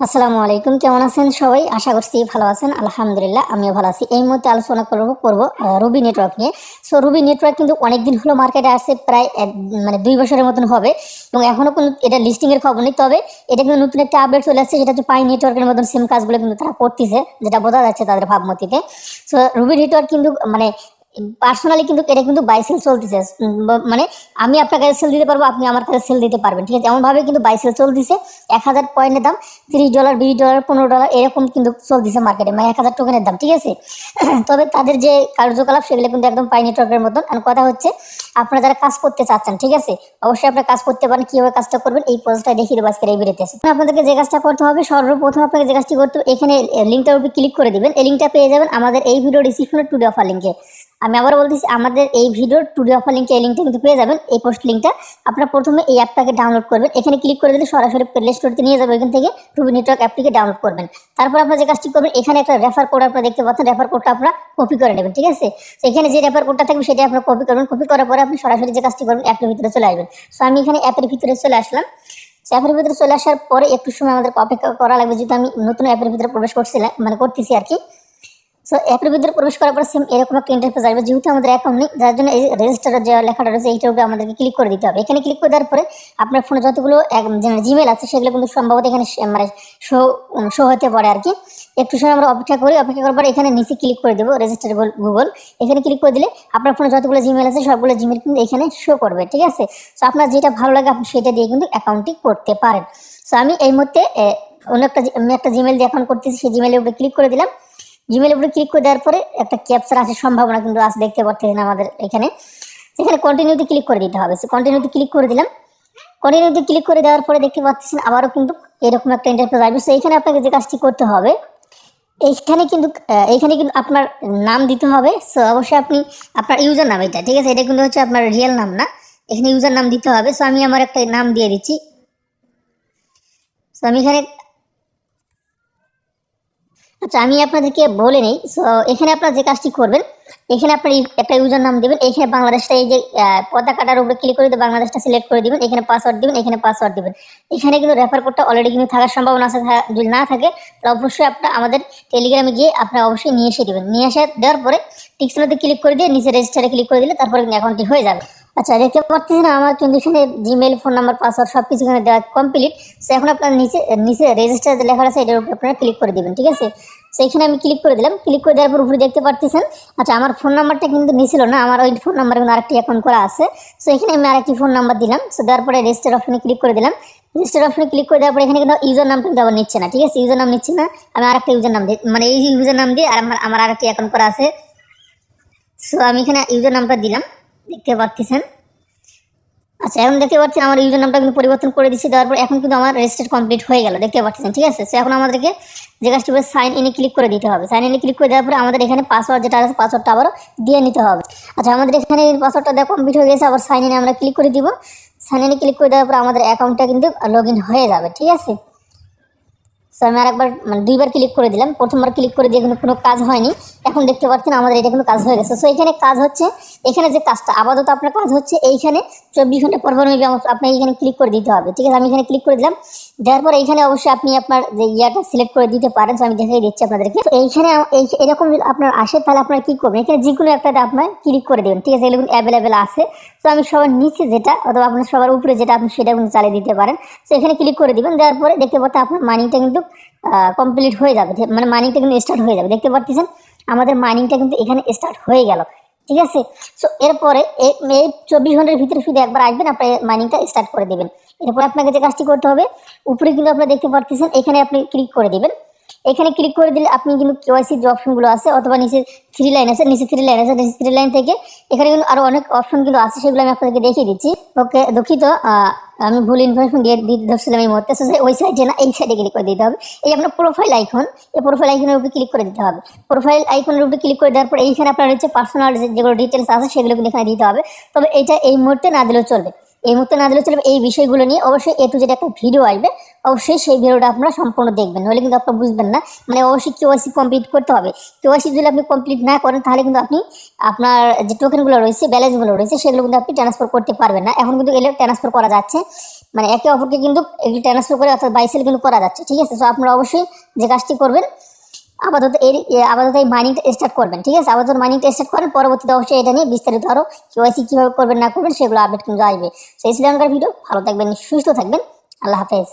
আসসালামু আলাইকুম, কেমন আছেন সবাই? আশা করছি ভালো আছেন। আলহামদুলিল্লাহ আমিও ভালো আছি। এই মুহূর্তে আলোচনা করব রুবি নেটওয়ার্ক নিয়ে। সো রুবি নেটওয়ার্ক কিন্তু অনেকদিন হলো মার্কেটে আসছে, প্রায় 2 বছরের মতন হবে, এবং এখনো কোনো এটা লিস্টিং এর খবর নেই। তবে এটা কিন্তু নতুন একটা আপডেট চলে আসছে, যেটা হচ্ছে পাই নেটওয়ার্কের মতন সেম কাজগুলো কিন্তু তারা করতেছে, যেটা বোঝা যাচ্ছে তাদের ভাবমূর্তিতে। সো রুবি নেটওয়ার্ক কিন্তু পার্সোনালি কিন্তু এটা কিন্তু বাই সেল চলতেছে। মানে আমি আপনার কাছে সেল দিতে পারবো, আপনি আমার কাছে সেল দিতে পারবেন, ঠিক আছে? এমনভাবে কিন্তু বাই সেল চলতেছে। 1000 পয়েন্টের দাম $30, $20, $15 এরকম কিন্তু চলতেছে মার্কেটে, মানে 1000 টোকেনের দাম, ঠিক আছে? তবে তাদের যে কার্যকলাপ সেগুলো কিন্তু একদম পাই নেটওয়ার্কের মতন। আর কথা হচ্ছে, আপনারা যারা কাজ করতে চাচ্ছেন, ঠিক আছে, অবশ্যই আপনারা কাজ করতে পারেন। কিভাবে কাজটা করবেন এই প্রসেসটা দেখিয়ে দেবো আজকের এই ভিডিওতে। আপনাদেরকে যে কাজটা করতে হবে, সর্বপ্রথম আপনাকে যে কাজটি করতে হবে, এখানে লিঙ্কটার উপরে ক্লিক করে দিবেন। এই লিঙ্কটা পেয়ে যাবেন আমাদের এই ভিডিও ডিসক্রিপশনে টুডে অফার লিঙ্কে। আমি আবার বলতেছি, আমাদের এই ভিডিওর টুডে অফার লিঙ্কে এই লিঙ্কটা কিন্তু পেয়ে যাবেন, এই পোস্ট লিঙ্কটা। আপনারা প্রথমে এই অ্যাপটাকে ডাউনলোড করবেন। এখানে ক্লিক করে দিলে সরাসরি প্লে স্টোরতে নিয়ে যাবে। এখান থেকে রুবি নেটওয়ার্ক অ্যাপটিকে ডাউনলোড করবেন। তারপর আপনারা যে কাজটি করবেন, এখানে একটা রেফার কোড আপনারা দেখতে পাচ্ছেন, রেফার কোডটা আপনারা কপি করে নেবেন, ঠিক আছে? তো এখানে যে রেফার কোডটা থাকবে সেটা আপনারা কপি করবেন। কপি করার পরে আপনি সরাসরি যে কাজটি করবেন, অ্যাপের ভিতরে চলে আসবেন। সো আমি এখানে অ্যাপের ভিতরে চলে আসলাম। অ্যাপের ভিতরে চলে আসার পরে একটু সময় আমাদের অপেক্ষা করা লাগবে, যেহেতু আমি নতুন অ্যাপের ভিতরে প্রবেশ করছিলাম, মানে করতেছি আর কি। সো অ্যাপের ভিতরে প্রবেশ করার পর সেম এরকম একটা ইন্টারফেস আসবে। যেহেতু আমাদের অ্যাকাউন্ট নেই, যার জন্য এই রেজিস্টারের যে লেখাটা রয়েছে এইটার উপরে আমাদেরকে ক্লিক করে দিতে হবে। এখানে ক্লিক করে দেওয়ার পরে আপনার ফোনে যতগুলো জিমেল আছে সেগুলো কিন্তু সম্ভবত এখানে মানে শো হতে পারে আর কি। একটু সময় আমরা অপেক্ষা করার পর এখানে নিচে ক্লিক করে দেবো রেজিস্টার গুগল। এখানে ক্লিক করে দিলে আপনার ফোনে যতগুলো জিমেল আছে সবগুলো জিমেল কিন্তু এখানে শো করবে, ঠিক আছে? সো আপনার যেটা ভালো লাগে আপনি সেটা দিয়ে কিন্তু অ্যাকাউন্টটি করতে পারেন। সো আমি এই মুহূর্তে অন্য একটা জিমেল দিয়ে অ্যাকাউন্ট করতেছি, সেই জিমেলের উপরে ক্লিক করে দিলাম। জিমেলের উপরে ক্লিক করে দেওয়ার পরে একটা ক্যাপচার আসার সম্ভাবনা কিন্তু আছে, দেখতে পাচ্ছেন আমাদের এখানে। সেখানে কন্টিনিউতে ক্লিক করে দিতে হবে। কন্টিনিউতে ক্লিক করে দিলাম। কন্টিনিউতে ক্লিক করে দেওয়ার পরে দেখতে পাচ্ছেন আবারও কিন্তু এরকম একটা ইন্টারফেস আসবে। সো এইখানে আপনাকে যে কাজটি করতে হবে, এইখানে কিন্তু আপনার নাম দিতে হবে। সো অবশ্যই আপনি আপনার ইউজার নাম, এটা ঠিক আছে, এটা কিন্তু হচ্ছে আপনার রিয়েল নাম না, এখানে ইউজার নাম দিতে হবে। সো আমি আমার একটা নাম দিয়ে দিচ্ছি। সো আমি এখানে আচ্ছা, আমি আপনাদেরকে বলে নিই। সো এখানে আপনারা যে কাজটি করবেন, এখানে আপনার একটা ইউজার নাম দেবেন। এখানে বাংলাদেশটা, এই যে পতাকাটার উপরে ক্লিক করে দিয়ে বাংলাদেশটা সিলেক্ট করে দিবেন। এখানে পাসওয়ার্ড দিবেন, এখানে পাসওয়ার্ড দিবেন। এখানে কিন্তু রেফার কোডটা অলরেডি কিন্তু থাকার সম্ভাবনা আছে। যদি না থাকে তাহলে অবশ্যই আপনার আমাদের টেলিগ্রামে গিয়ে আপনারা অবশ্যই নিয়ে এসে দিবেন। নিয়ে এসে দেওয়ার পরে টিকসিনোতে ক্লিক করে দিয়ে নিচে রেজিস্টারে ক্লিক করে দিলে তারপরে কিন্তু অ্যাকাউন্টটি হয়ে যাবে। আচ্ছা, দেখতে পাচ্ছেন আমার কিন্তু এখানে জিমেল, ফোন নাম্বার, পাসওয়ার্ড সবকিছু এখানে দেওয়া কমপ্লিট। সো এখন আপনার নিচে রেজিস্টার যে লেখা আছে এটার উপরে আপনারা ক্লিক করে দিবেন, ঠিক আছে? সেইখানে আমি ক্লিক করে দিলাম। ক্লিক করে দেওয়ার পর উপরে দেখতে পাচ্ছেন, আচ্ছা আমার ফোন নাম্বারটা কিন্তু নিছিল না, আমার ওই ফোন নাম্বার কিন্তু আরেকটি অ্যাকাউন্ট করা আছে। সো এখানে আমি আরেকটি ফোন নাম্বার দিলাম। সো দেওয়ার পরে রেজিস্টার অপশনে ক্লিক করে দিলাম। রেজিস্টার অপশনে ক্লিক করে দেওয়ার পরে এখানে কিন্তু ইউজার নাম কিন্তু আবার নিচ্ছে না, ঠিক আছে? ইউজার নাম নিচ্ছে না, আমি আরেকটা ইউজার নাম দিই, মানে এই ইউজার নাম দিয়ে আর আমার আরেকটি অ্যাকাউন্ট করা আছে। সো আমি এখানে ইউজার নামটা দিলাম, দেখতে পাচ্ছেন। আচ্ছা, এখন দেখতে পাচ্ছেন আমার ইউজার নামটা কিন্তু পরিবর্তন করে দিচ্ছি। দেওয়ার পর এখন কিন্তু আমার রেজিস্টার কমপ্লিট হয়ে গেল, দেখতে পাচ্ছেন, ঠিক আছে? সো এখন আমাদেরকে যে কাজটি করে সাইন ইনে ক্লিক করে দিতে হবে। সাইন ইনে ক্লিক করে দেওয়ার পরে আমাদের এখানে পাসওয়ার্ড যেটা আছে পাসওয়ার্ডটা আবারও দিয়ে নিতে হবে। আচ্ছা, আমাদের এখানে পাসওয়ার্ডটা দেওয়া কমপ্লিট হয়ে গেছে। আবার সাইন ইনে আমরা ক্লিক করে দিব। সাইন ইনে ক্লিক করে দেওয়ার পর আমাদের অ্যাকাউন্টটা কিন্তু লগ ইন হয়ে যাবে, ঠিক আছে? সো আমি আরেকবার দুইবার ক্লিক করে দিলাম। প্রথমবার ক্লিক করে দিয়ে কিন্তু কোনো কাজ হয়নি। এখন দেখতে পাচ্ছেন আমাদের এটা কিন্তু কাজ হয়ে গেছে। সো এখানে কাজ হচ্ছে, এখানে যে কাজটা আপাতত আপনার কাজ হচ্ছে এইখানে 24 ঘন্টা পর মেবি আপনার এইখানে ক্লিক করে দিতে হবে, ঠিক আছে? আমি এখানে ক্লিক করে দিলাম। দেওয়ার পর এইখানে অবশ্যই আপনি আপনার যে ইয়াটা সিলেক্ট করে দিতে পারেন। সো আমি দেখিয়ে দিচ্ছি আপনাদেরকে। এইখানে এরকম যদি আপনার আসে তাহলে আপনারা কি করবেন, এখানে যে কোনো একটাতে আপনার ক্লিক করে দেবেন, ঠিক আছে? এগুলো কিন্তু অ্যাভেলেবেল আছে। তো আমি সবার নিচে যেটা অথবা আপনার সবার উপরে যেটা আপনি সেটা কিন্তু চালিয়ে দিতে পারেন। তো এখানে ক্লিক করে দিবেন। দেওয়ার পরে দেখতে পাচ্ছেন আপনার মানিটা কিন্তু কমপ্লিট হয়ে যাবে, মানে মাইনিংটা কিন্তু স্টার্ট হয়ে যাবে। দেখতে পাচ্ছেন আমাদের মাইনিংটা কিন্তু এখানে স্টার্ট হয়ে গেল, ঠিক আছে? সো এরপরে এই 24 ঘন্টার ভিতরে শুধু একবার আসবেন, আপনার মাইনিংটা স্টার্ট করে দেবেন। এরপর আপনাকে যে কাজটি করতে হবে, উপরে কিন্তু আপনারা দেখতে পাচ্ছেন এখানে আপনি ক্লিক করে দিবেন। এখানে ক্লিক করে দিলে আপনি কিন্তু কেওয়াইসি যে অপশনগুলো আছে অথবা নিচে থ্রি লাইন আছে, নিচে থ্রি লাইন থেকে এখানে কিন্তু আরো অনেক অপশন কিন্তু আছে, সেগুলো আমি আপনাদেরকে দেখিয়ে দিচ্ছি। ওকে, দুঃখিত, আমি ভুল ইনফরমেশন দিয়ে ধরছিলাম এই মুহূর্তে। ওই সাইডে না, এই সাইডে ক্লিক করে দিতে হবে। এই আপনার প্রোফাইল আইকন, এই প্রোফাইল আইকনের উপরে ক্লিক করে দিতে হবে। প্রোফাইল আইকনের উপরে ক্লিক করে দেওয়ার পর এইখানে আপনার হচ্ছে পার্সোনাল যেগুলো ডিটেলস আছে সেগুলো কিন্তু এখানে দিতে হবে। তবে এইটা এই মুহূর্তে না দিলেও চলবে। এই মুহূর্তে না দিলে চলবে। এই বিষয়গুলো নিয়ে অবশ্যই এ টু জেড একটা ভিডিও আসবে, অবশ্যই সেই ভিডিওটা আপনারা সম্পূর্ণ দেখবেন, নইলে কিন্তু আপনারা বুঝবেন না। মানে অবশ্যই কেওয়াইসি কমপ্লিট করতে হবে। কেওয়াইসি যদি আপনি কমপ্লিট না করেন তাহলে কিন্তু আপনি আপনার যে টোকেনগুলো রয়েছে, ব্যালেন্সগুলো রয়েছে, সেগুলো কিন্তু আপনি ট্রান্সফার করতে পারবেন না। এখন কিন্তু এগুলো ট্রান্সফার করা যাচ্ছে, মানে একে অপরকে কিন্তু এগুলো ট্রান্সফার করে অর্থাৎ বাই সেল কিন্তু করা যাচ্ছে, ঠিক আছে। তো আপনারা অবশ্যই যে কাজটি করবেন, আপাতত এই মাইনিংটা স্টার্ট করবেন, ঠিক আছে। আপাতত মাইনিংটা স্টার্ট করেন, পরবর্তীতে অবশ্যই এটা নিয়ে বিস্তারিত আরো কেওয়াইসি কিভাবে করবেন না করবেন সেগুলো আপডেট কিন্তু আসবে। সেই ছিল ভিডিও। ভালো থাকবেন, সুস্থ থাকবেন, আল্লাহ হাফেজ।